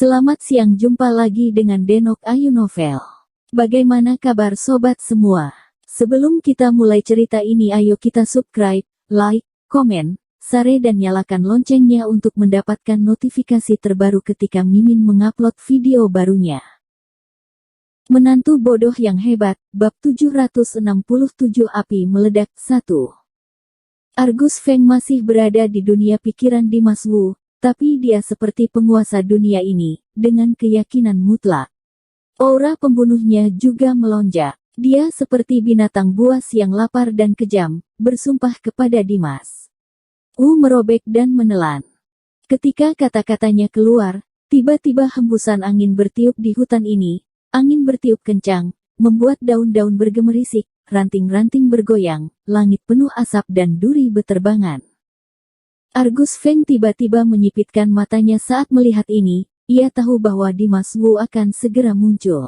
Selamat siang, jumpa lagi dengan Denok Ayu Novel. Bagaimana kabar sobat semua? Sebelum kita mulai cerita ini, ayo kita subscribe, like, komen, share dan nyalakan loncengnya untuk mendapatkan notifikasi terbaru ketika Mimin mengupload video barunya. Menantu bodoh yang hebat, bab 767 api meledak 1. Argus Feng masih berada di dunia pikiran Dimas Wu. Tapi dia seperti penguasa dunia ini, dengan keyakinan mutlak. Aura pembunuhnya juga melonjak. Dia seperti binatang buas yang lapar dan kejam, bersumpah kepada Dimas. Merobek dan menelan. Ketika kata-katanya keluar, tiba-tiba hembusan angin bertiup di hutan ini. Angin bertiup kencang, membuat daun-daun bergemerisik, ranting-ranting bergoyang, langit penuh asap dan duri beterbangan. Argus Feng tiba-tiba menyipitkan matanya saat melihat ini. Ia tahu bahwa Dimas Wu akan segera muncul.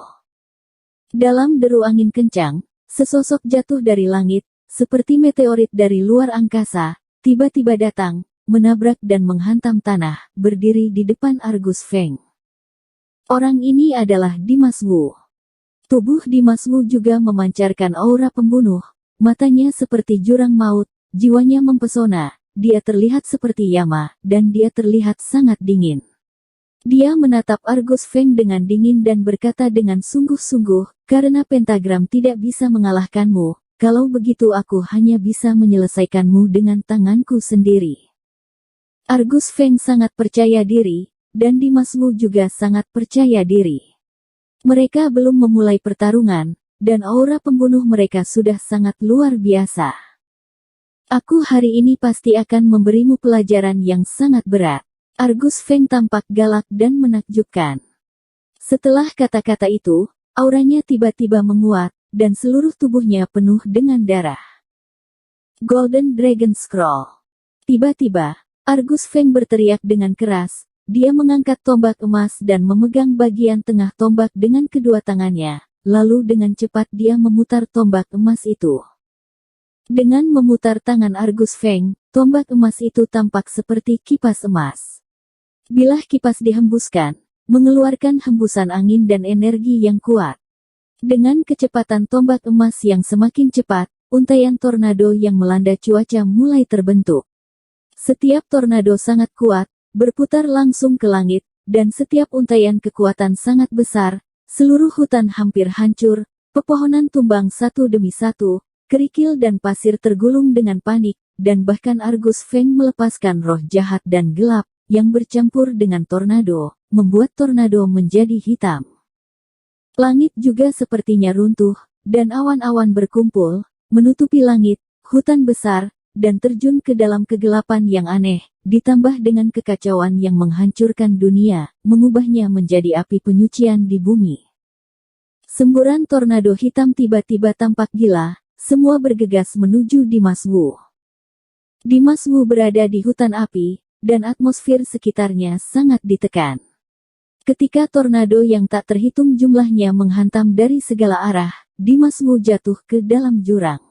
Dalam deru angin kencang, sesosok jatuh dari langit, seperti meteorit dari luar angkasa, tiba-tiba datang, menabrak dan menghantam tanah, berdiri di depan Argus Feng. Orang ini adalah Dimas Wu. Tubuh Dimas Wu juga memancarkan aura pembunuh, matanya seperti jurang maut, jiwanya mempesona. Dia terlihat seperti Yama, dan dia terlihat sangat dingin. Dia menatap Argus Feng dengan dingin dan berkata dengan sungguh-sungguh, karena pentagram tidak bisa mengalahkanmu, kalau begitu aku hanya bisa menyelesaikanmu dengan tanganku sendiri. Argus Feng sangat percaya diri, dan Dimas Wu juga sangat percaya diri. Mereka belum memulai pertarungan, dan aura pembunuh mereka sudah sangat luar biasa. Aku hari ini pasti akan memberimu pelajaran yang sangat berat. Argus Feng tampak galak dan menakjubkan. Setelah kata-kata itu, auranya tiba-tiba menguat, dan seluruh tubuhnya penuh dengan darah. Golden Dragon Scroll. Tiba-tiba, Argus Feng berteriak dengan keras. Dia mengangkat tombak emas dan memegang bagian tengah tombak dengan kedua tangannya. Lalu dengan cepat dia memutar tombak emas itu. Dengan memutar tangan Argus Feng, tombak emas itu tampak seperti kipas emas. Bilah kipas dihembuskan, mengeluarkan hembusan angin dan energi yang kuat. Dengan kecepatan tombak emas yang semakin cepat, untaian tornado yang melanda cuaca mulai terbentuk. Setiap tornado sangat kuat, berputar langsung ke langit, dan setiap untaian kekuatan sangat besar, seluruh hutan hampir hancur, pepohonan tumbang satu demi satu. Kerikil dan pasir tergulung dengan panik, dan bahkan Argus Feng melepaskan roh jahat dan gelap, yang bercampur dengan tornado, membuat tornado menjadi hitam. Langit juga sepertinya runtuh, dan awan-awan berkumpul, menutupi langit, hutan besar, dan terjun ke dalam kegelapan yang aneh, ditambah dengan kekacauan yang menghancurkan dunia, mengubahnya menjadi api penyucian di bumi. Semburan tornado hitam tiba-tiba tampak gila. Semua bergegas menuju Dimas Wu. Dimas Wu berada di hutan api, dan atmosfer sekitarnya sangat ditekan. Ketika tornado yang tak terhitung jumlahnya menghantam dari segala arah, Dimas Wu jatuh ke dalam jurang.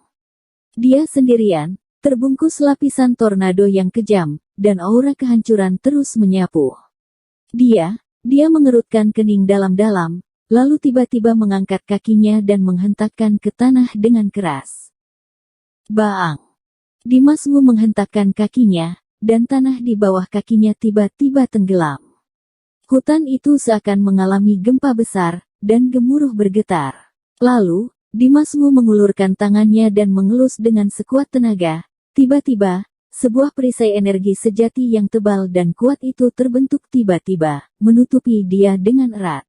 Dia sendirian, terbungkus lapisan tornado yang kejam, dan aura kehancuran terus menyapu. Dia mengerutkan kening dalam-dalam, lalu tiba-tiba mengangkat kakinya dan menghentakkan ke tanah dengan keras. Baang! Dimas Wu menghentakkan kakinya, dan tanah di bawah kakinya tiba-tiba tenggelam. Hutan itu seakan mengalami gempa besar, dan gemuruh bergetar. Lalu, Dimas Wu mengulurkan tangannya dan mengelus dengan sekuat tenaga. Tiba-tiba, sebuah perisai energi sejati yang tebal dan kuat itu terbentuk tiba-tiba, menutupi dia dengan erat.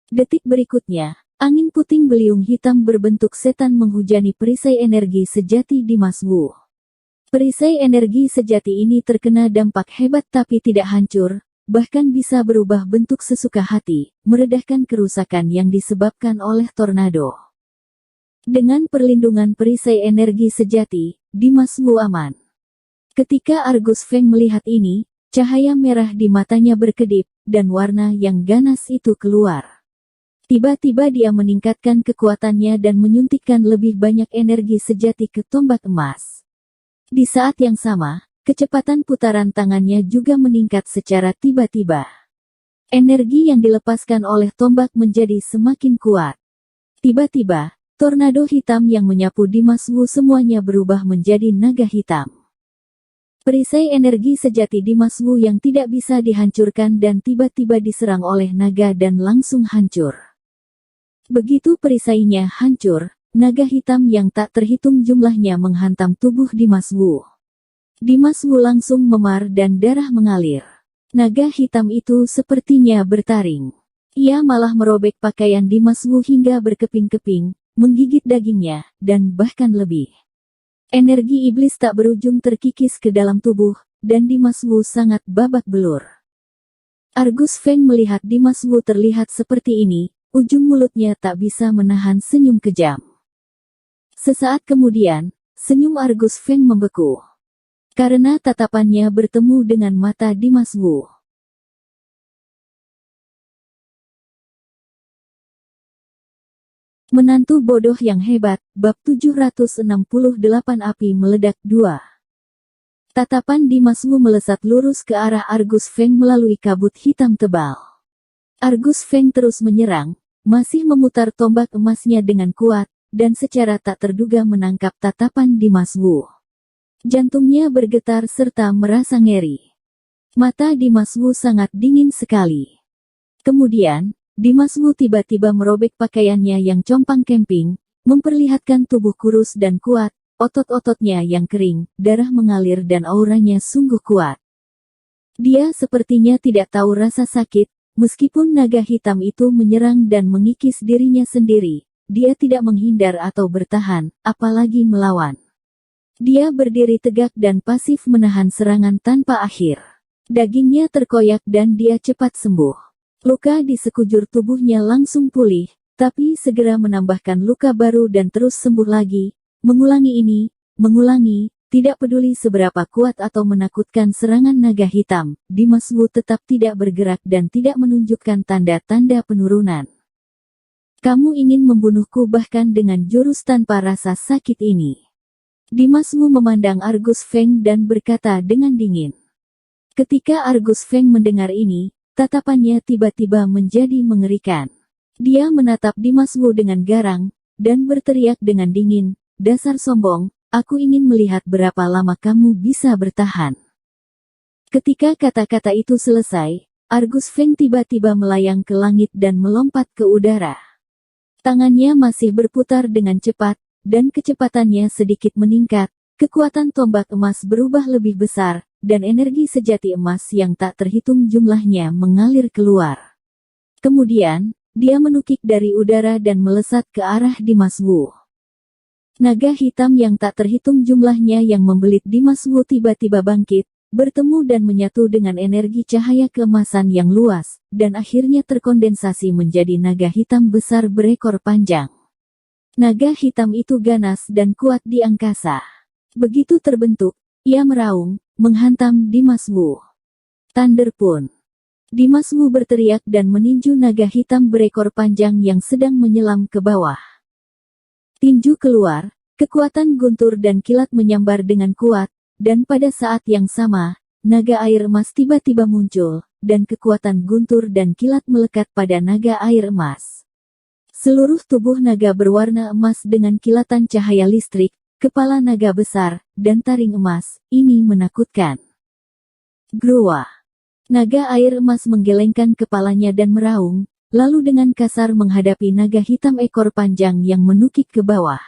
Detik berikutnya, angin puting beliung hitam berbentuk setan menghujani perisai energi sejati Dimas Wu. Perisai energi sejati ini terkena dampak hebat tapi tidak hancur, bahkan bisa berubah bentuk sesuka hati, meredahkan kerusakan yang disebabkan oleh tornado. Dengan perlindungan perisai energi sejati, Dimas Wu aman. Ketika Argus Feng melihat ini, cahaya merah di matanya berkedip, dan warna yang ganas itu keluar. Tiba-tiba dia meningkatkan kekuatannya dan menyuntikkan lebih banyak energi sejati ke tombak emas. Di saat yang sama, kecepatan putaran tangannya juga meningkat secara tiba-tiba. Energi yang dilepaskan oleh tombak menjadi semakin kuat. Tiba-tiba, tornado hitam yang menyapu Dimas Wu semuanya berubah menjadi naga hitam. Perisai energi sejati Dimas Wu yang tidak bisa dihancurkan dan tiba-tiba diserang oleh naga dan langsung hancur. Begitu perisainya hancur, naga hitam yang tak terhitung jumlahnya menghantam tubuh Dimas Wu. Dimas Wu langsung memar dan darah mengalir. Naga hitam itu sepertinya bertaring. Ia malah merobek pakaian Dimas Wu hingga berkeping-keping, menggigit dagingnya, dan bahkan lebih. Energi iblis tak berujung terkikis ke dalam tubuh, dan Dimas Wu sangat babak belur. Argus Feng melihat Dimas Wu terlihat seperti ini, ujung mulutnya tak bisa menahan senyum kejam. Sesaat kemudian, senyum Argus Feng membeku. Karena tatapannya bertemu dengan mata Dimas Wu. Menantu bodoh yang hebat, bab 768 api meledak 2. Tatapan Dimas Wu melesat lurus ke arah Argus Feng melalui kabut hitam tebal. Argus Feng terus menyerang, masih memutar tombak emasnya dengan kuat, dan secara tak terduga menangkap tatapan Dimas Wu. Jantungnya bergetar serta merasa ngeri. Mata Dimas Wu sangat dingin sekali. Kemudian, Dimas Wu tiba-tiba merobek pakaiannya yang compang-camping, memperlihatkan tubuh kurus dan kuat, otot-ototnya yang kering, darah mengalir dan auranya sungguh kuat. Dia sepertinya tidak tahu rasa sakit, meskipun naga hitam itu menyerang dan mengikis dirinya sendiri, dia tidak menghindar atau bertahan, apalagi melawan. Dia berdiri tegak dan pasif menahan serangan tanpa akhir. Dagingnya terkoyak dan dia cepat sembuh. Luka di sekujur tubuhnya langsung pulih, tapi segera menambahkan luka baru dan terus sembuh lagi. Mengulangi, tidak peduli seberapa kuat atau menakutkan serangan naga hitam, Dimas Wu tetap tidak bergerak dan tidak menunjukkan tanda-tanda penurunan. Kamu ingin membunuhku bahkan dengan jurus tanpa rasa sakit ini. Dimas Wu memandang Argus Feng dan berkata dengan dingin. Ketika Argus Feng mendengar ini, tatapannya tiba-tiba menjadi mengerikan. Dia menatap Dimas Wu dengan garang, dan berteriak dengan dingin, dasar sombong, aku ingin melihat berapa lama kamu bisa bertahan. Ketika kata-kata itu selesai, Argus Feng tiba-tiba melayang ke langit dan melompat ke udara. Tangannya masih berputar dengan cepat, dan kecepatannya sedikit meningkat, kekuatan tombak emas berubah lebih besar, dan energi sejati emas yang tak terhitung jumlahnya mengalir keluar. Kemudian, dia menukik dari udara dan melesat ke arah Dimas Wu. Naga hitam yang tak terhitung jumlahnya yang membelit Dimas Wu tiba-tiba bangkit, bertemu dan menyatu dengan energi cahaya keemasan yang luas, dan akhirnya terkondensasi menjadi naga hitam besar berekor panjang. Naga hitam itu ganas dan kuat di angkasa. Begitu terbentuk, ia meraung, menghantam Dimas Wu. Thunder pun. Dimas Wu berteriak dan meninju naga hitam berekor panjang yang sedang menyelam ke bawah. Tinju keluar, kekuatan guntur dan kilat menyambar dengan kuat, dan pada saat yang sama, naga air emas tiba-tiba muncul, dan kekuatan guntur dan kilat melekat pada naga air emas. Seluruh tubuh naga berwarna emas dengan kilatan cahaya listrik, kepala naga besar, dan taring emas, ini menakutkan. Groa. Naga air emas menggelengkan kepalanya dan meraung, lalu dengan kasar menghadapi naga hitam ekor panjang yang menukik ke bawah.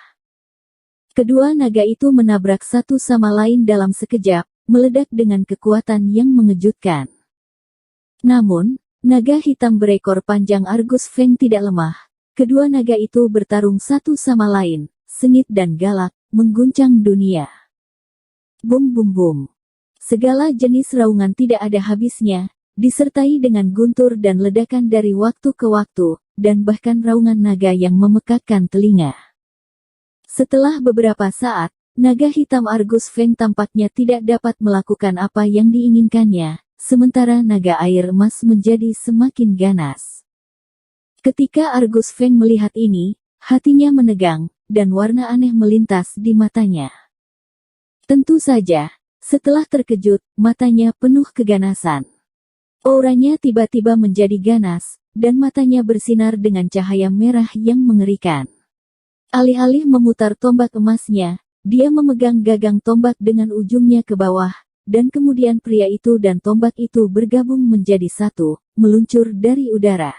Kedua naga itu menabrak satu sama lain dalam sekejap, meledak dengan kekuatan yang mengejutkan. Namun, naga hitam berekor panjang Argus Feng tidak lemah. Kedua naga itu bertarung satu sama lain, sengit dan galak, mengguncang dunia. Bum bum bum. Segala jenis raungan tidak ada habisnya, disertai dengan guntur dan ledakan dari waktu ke waktu, dan bahkan raungan naga yang memekakkan telinga. Setelah beberapa saat, naga hitam Argus Feng tampaknya tidak dapat melakukan apa yang diinginkannya, sementara naga air emas menjadi semakin ganas. Ketika Argus Feng melihat ini, hatinya menegang, dan warna aneh melintas di matanya. Tentu saja, setelah terkejut, matanya penuh keganasan. Auranya tiba-tiba menjadi ganas, dan matanya bersinar dengan cahaya merah yang mengerikan. Alih-alih memutar tombak emasnya, dia memegang gagang tombak dengan ujungnya ke bawah, dan kemudian pria itu dan tombak itu bergabung menjadi satu, meluncur dari udara.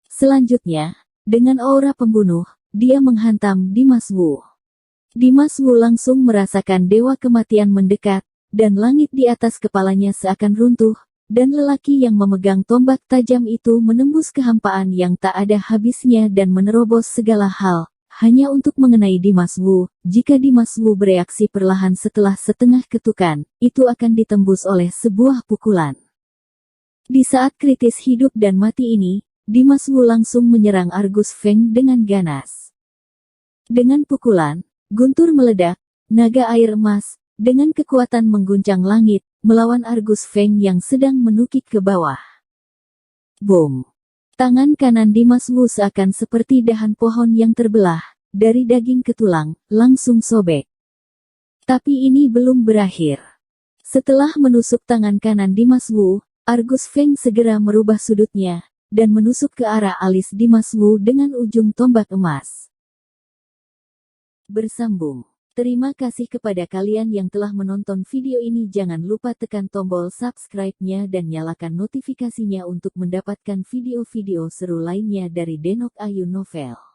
Selanjutnya, dengan aura pembunuh, dia menghantam Dimas Wu. Dimas Wu langsung merasakan dewa kematian mendekat, dan langit di atas kepalanya seakan runtuh, dan lelaki yang memegang tombak tajam itu menembus kehampaan yang tak ada habisnya dan menerobos segala hal, hanya untuk mengenai Dimas Wu. Jika Dimas Wu bereaksi perlahan setelah setengah ketukan, itu akan ditembus oleh sebuah pukulan. Di saat kritis hidup dan mati ini, Dimas Wu langsung menyerang Argus Feng dengan ganas. Dengan pukulan, guntur meledak, naga air emas, dengan kekuatan mengguncang langit, melawan Argus Feng yang sedang menukik ke bawah. Boom! Tangan kanan Dimas Wu seakan seperti dahan pohon yang terbelah, dari daging ke tulang, langsung sobek. Tapi ini belum berakhir. Setelah menusuk tangan kanan Dimas Wu, Argus Feng segera merubah sudutnya, dan menusuk ke arah alis Dimas Wu dengan ujung tombak emas. Bersambung. Terima kasih kepada kalian yang telah menonton video ini. Jangan lupa tekan tombol subscribe-nya dan nyalakan notifikasinya untuk mendapatkan video-video seru lainnya dari Denok Ayu Novel.